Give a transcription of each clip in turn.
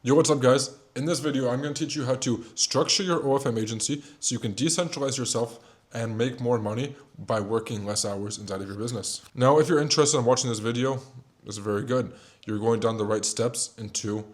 Yo, what's up guys? In this video, I'm going to teach you how to structure your OFM agency so you can decentralize yourself and make more money by working less hours inside of your business. Now, if you're interested in watching this video, this is very good. You're going down the right steps into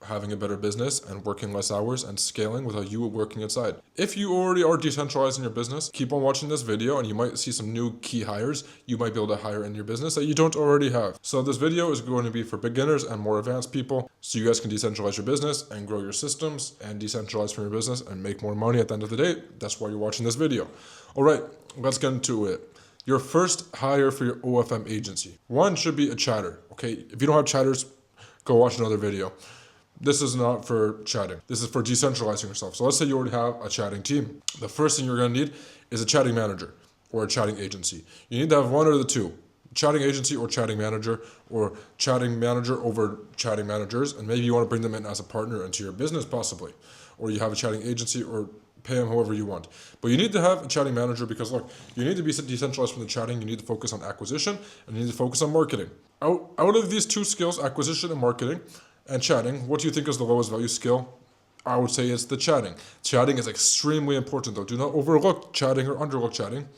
having a better business and working less hours and scaling without you working inside. If you already are decentralizing your business, keep on watching this video and you might see some new key hires you might be able to hire in your business that you don't already have. So this video is going to be for beginners and more advanced people so you guys can decentralize your business and grow your systems and decentralize from your business and make more money at the end of the day. That's why you're watching this video. All right, let's get into it. Your first hire for your OFM agency. One should be a chatter, okay? If you don't have chatters, go watch another video. This is not for chatting. This is for decentralizing yourself. So let's say you already have a chatting team. The first thing you're going to need is a chatting manager or a chatting agency. You need to have one of the two, chatting agency or chatting manager over chatting managers. And maybe you want to bring them in as a partner into your business possibly, or you have a chatting agency or pay them however you want. But you need to have a chatting manager because look, you need to be decentralized from the chatting. You need to focus on acquisition and you need to focus on marketing. Out of these two skills, acquisition and marketing, and chatting, what do you think is the lowest value skill? I would say it's the chatting. Chatting is extremely important though. Do not overlook chatting or underlook chatting.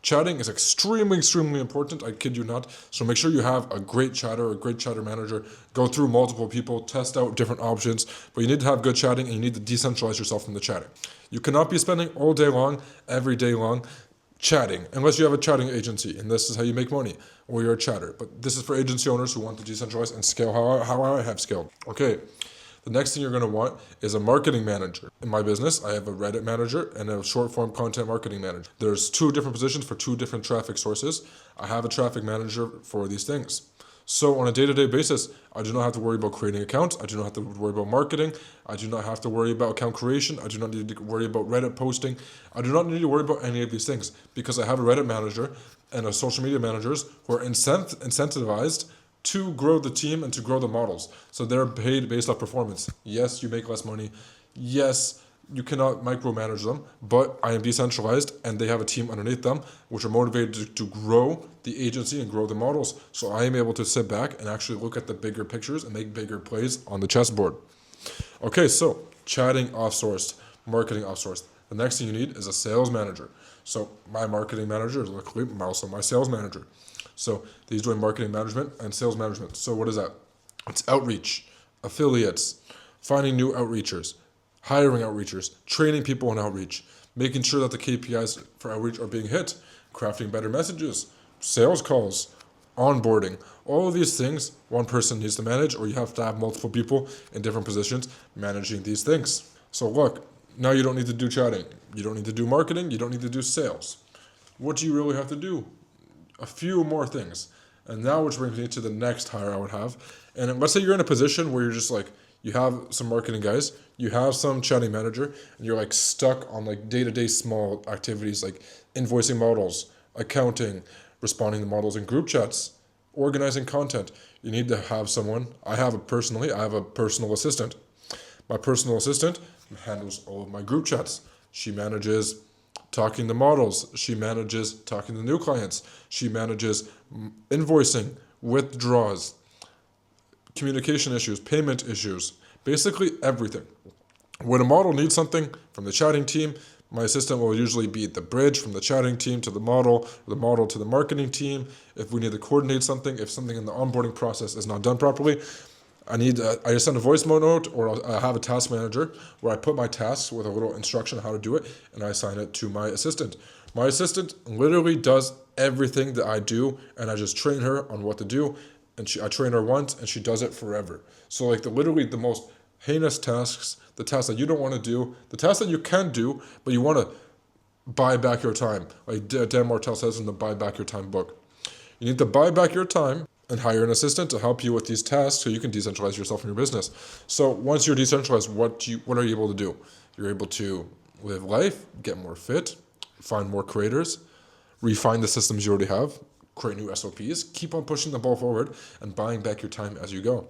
Chatting is extremely important. I kid you not. So make sure you have a great chatter or a great chatter manager. Go through multiple people, test out different options. But you need to have good chatting and you need to decentralize yourself from the chatting. You cannot be spending all day long, every day long, chatting, unless you have a chatting agency, and this is how you make money, or you're a chatter. But this is for agency owners who want to decentralize and scale how I have scaled. Okay, the next thing you're going to want is a marketing manager. In my business, I have a Reddit manager and a short form content marketing manager. There's two different positions for two different traffic sources. I have a traffic manager for these things. So on a day-to-day basis, I do not have to worry about creating accounts. I do not have to worry about marketing. I do not have to worry about account creation. I do not need to worry about Reddit posting. I do not need to worry about any of these things because I have a Reddit manager and a social media managers who are incentivized to grow the team and to grow the models. So they're paid based off performance. Yes, you make less money. Yes, you cannot micromanage them, but I am decentralized and they have a team underneath them which are motivated to grow the agency and grow the models. So I am able to sit back and actually look at the bigger pictures and make bigger plays on the chessboard. Okay, so chatting offsourced, marketing offsourced. The next thing you need is a sales manager. So my marketing manager is luckily also my sales manager. So he's doing marketing management and sales management. So what is that? It's outreach, affiliates, finding new outreachers, hiring outreachers, training people on outreach, making sure that the KPIs for outreach are being hit, crafting better messages, sales calls, onboarding. All of these things one person needs to manage, or you have to have multiple people in different positions managing these things. So look, now you don't need to do chatting. You don't need to do marketing. You don't need to do sales. What do you really have to do? A few more things. And now which brings me to the next hire I would have. And let's say you're in a position where you're just like, you have some marketing guys, you have some chatting manager, and you're like stuck on like day-to-day small activities like invoicing models, accounting, responding to models in group chats, organizing content. You need to have someone. I have a personal assistant. My personal assistant handles all of my group chats. She manages talking to models. She manages talking to new clients. She manages invoicing, withdrawals, communication issues, payment issues, basically everything. When a model needs something from the chatting team, my assistant will usually be the bridge from the chatting team to the model to the marketing team. If we need to coordinate something, if something in the onboarding process is not done properly, I just send a voice note, or I have a task manager where I put my tasks with a little instruction on how to do it, and I assign it to my assistant. My assistant literally does everything that I do, and I just train her on what to do. And I train her once and she does it forever. So like literally the most heinous tasks, the tasks that you don't want to do, the tasks that you can do, but you want to buy back your time. Like Dan Martell says in the Buy Back Your Time book. You need to buy back your time and hire an assistant to help you with these tasks so you can decentralize yourself in your business. So once you're decentralized, what are you able to do? You're able to live life, get more fit, find more creators, refine the systems you already have, create new SOPs, keep on pushing the ball forward and buying back your time as you go.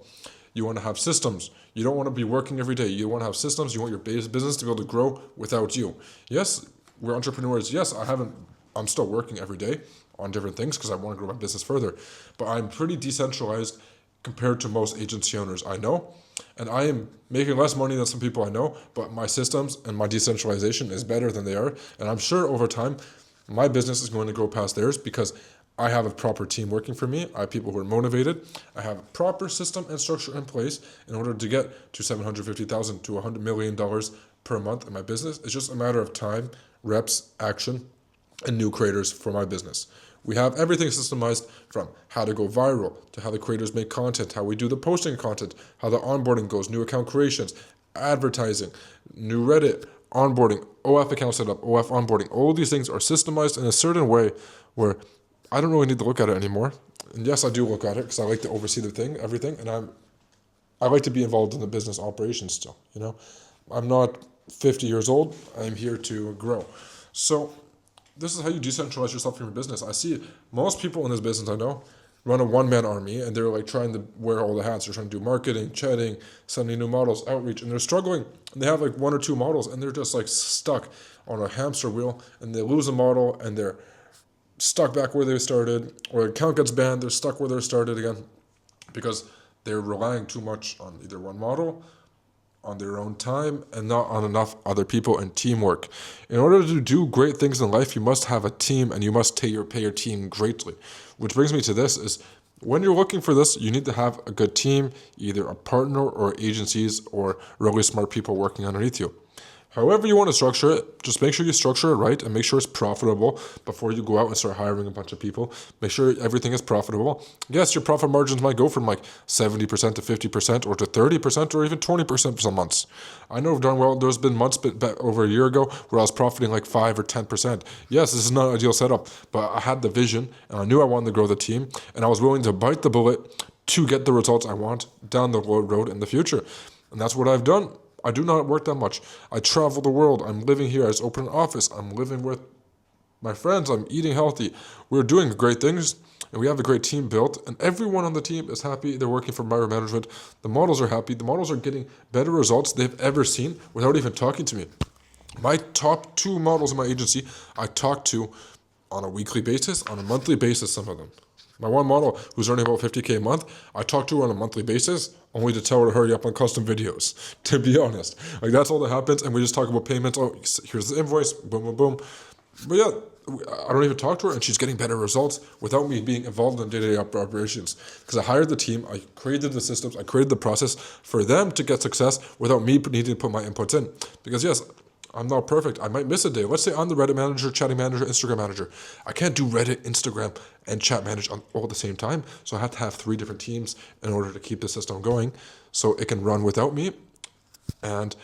You want to have systems. You don't want to be working every day. You want to have systems. You want your business to be able to grow without you. Yes, we're entrepreneurs. Yes, I'm still working every day on different things because I want to grow my business further. But I'm pretty decentralized compared to most agency owners I know. And I am making less money than some people I know, but my systems and my decentralization is better than they are. And I'm sure over time, my business is going to grow past theirs because I have a proper team working for me. I have people who are motivated. I have a proper system and structure in place in order to get to $750,000 to $100 million per month in my business. It's just a matter of time, reps, action, and new creators for my business. We have everything systemized from how to go viral to how the creators make content, how we do the posting content, how the onboarding goes, new account creations, advertising, new Reddit, onboarding, OF account setup, OF onboarding. All these things are systemized in a certain way where I don't really need to look at it anymore. And yes, I do look at it because I like to oversee everything, and I like to be involved in the business operations still. I'm not 50 years old. I'm here to grow. So this is how you decentralize yourself from your business. I see most people in this business I know run a one-man army, and they're like trying to wear all the hats. They're trying to do marketing, chatting, sending new models, outreach, and they're struggling. And they have like one or two models, and they're just like stuck on a hamster wheel, and they lose a model, and they're stuck back where they started, or account gets banned, they're stuck where they started again because they're relying too much on either one model, on their own time, and not on enough other people and teamwork. In order to do great things in life, you must have a team, and you must pay your team greatly. Which brings me to this is, when you're looking for this, you need to have a good team, either a partner or agencies or really smart people working underneath you. However you want to structure it, just make sure you structure it right and make sure it's profitable before you go out and start hiring a bunch of people. Make sure everything is profitable. Yes, your profit margins might go from like 70% to 50% or to 30% or even 20% for some months. I know darn well there's been months over a year ago where I was profiting like 5 or 10%. Yes, this is not an ideal setup, but I had the vision and I knew I wanted to grow the team, and I was willing to bite the bullet to get the results I want down the road in the future. And that's what I've done. I do not work that much. I travel the world. I'm living here. I just open an office. I'm living with my friends. I'm eating healthy. We're doing great things, and we have a great team built, and everyone on the team is happy. They're working for micromanagement. The models are happy. The models are getting better results they've ever seen without even talking to me. My top 2 models in my agency, I talk to on a weekly basis, on a monthly basis, some of them. My one model, who's earning about $50K a month, I talk to her on a monthly basis, only to tell her to hurry up on custom videos, to be honest. Like, that's all that happens, and we just talk about payments. Oh, here's the invoice, boom, boom, boom. But yeah, I don't even talk to her, and she's getting better results without me being involved in day-to-day operations. Because I hired the team, I created the systems, I created the process for them to get success without me needing to put my inputs in. Because yes, I'm not perfect. I might miss a day. Let's say I'm the Reddit manager, chatting manager, Instagram manager. I can't do Reddit, Instagram, and chat manage all at the same time. So I have to have 3 different teams in order to keep the system going so it can run without me. And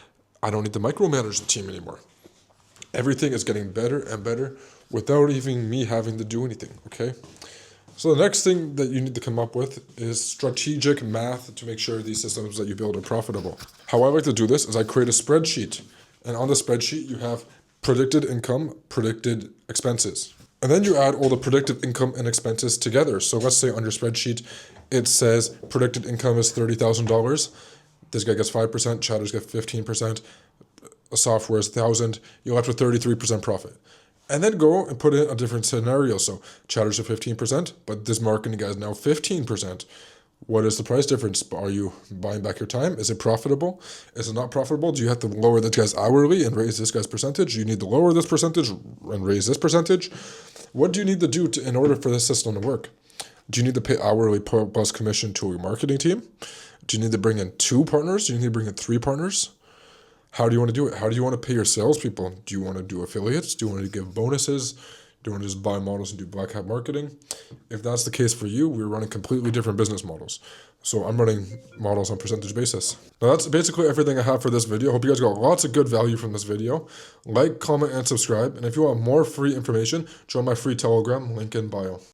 I don't need to micromanage the team anymore. Everything is getting better and better without even me having to do anything, okay? So the next thing that you need to come up with is strategic math to make sure these systems that you build are profitable. How I like to do this is I create a spreadsheet. And on the spreadsheet, you have predicted income, predicted expenses. And then you add all the predicted income and expenses together. So let's say on your spreadsheet, it says predicted income is $30,000. This guy gets 5%, chatters get 15%, software is 1,000. You're left with 33% profit. And then go and put in a different scenario. So chatters are 15%, but this marketing guy is now 15%. What is the price difference? Are you buying back your time? Is it profitable? Is it not profitable? Do you have to lower this guy's hourly and raise this guy's percentage? Do you need to lower this percentage and raise this percentage? What do you need to do in order for this system to work? Do you need to pay hourly plus commission to your marketing team? Do you need to bring in 2 partners? Do you need to bring in 3 partners? How do you want to do it? How do you want to pay your salespeople? Do you want to do affiliates? Do you want to give bonuses? Do you want to just buy models and do black hat marketing? If that's the case for you, we're running completely different business models. So I'm running models on percentage basis. Now that's basically everything I have for this video. Hope you guys got lots of good value from this video. Like, comment, and subscribe. And if you want more free information, join my free Telegram, link in bio.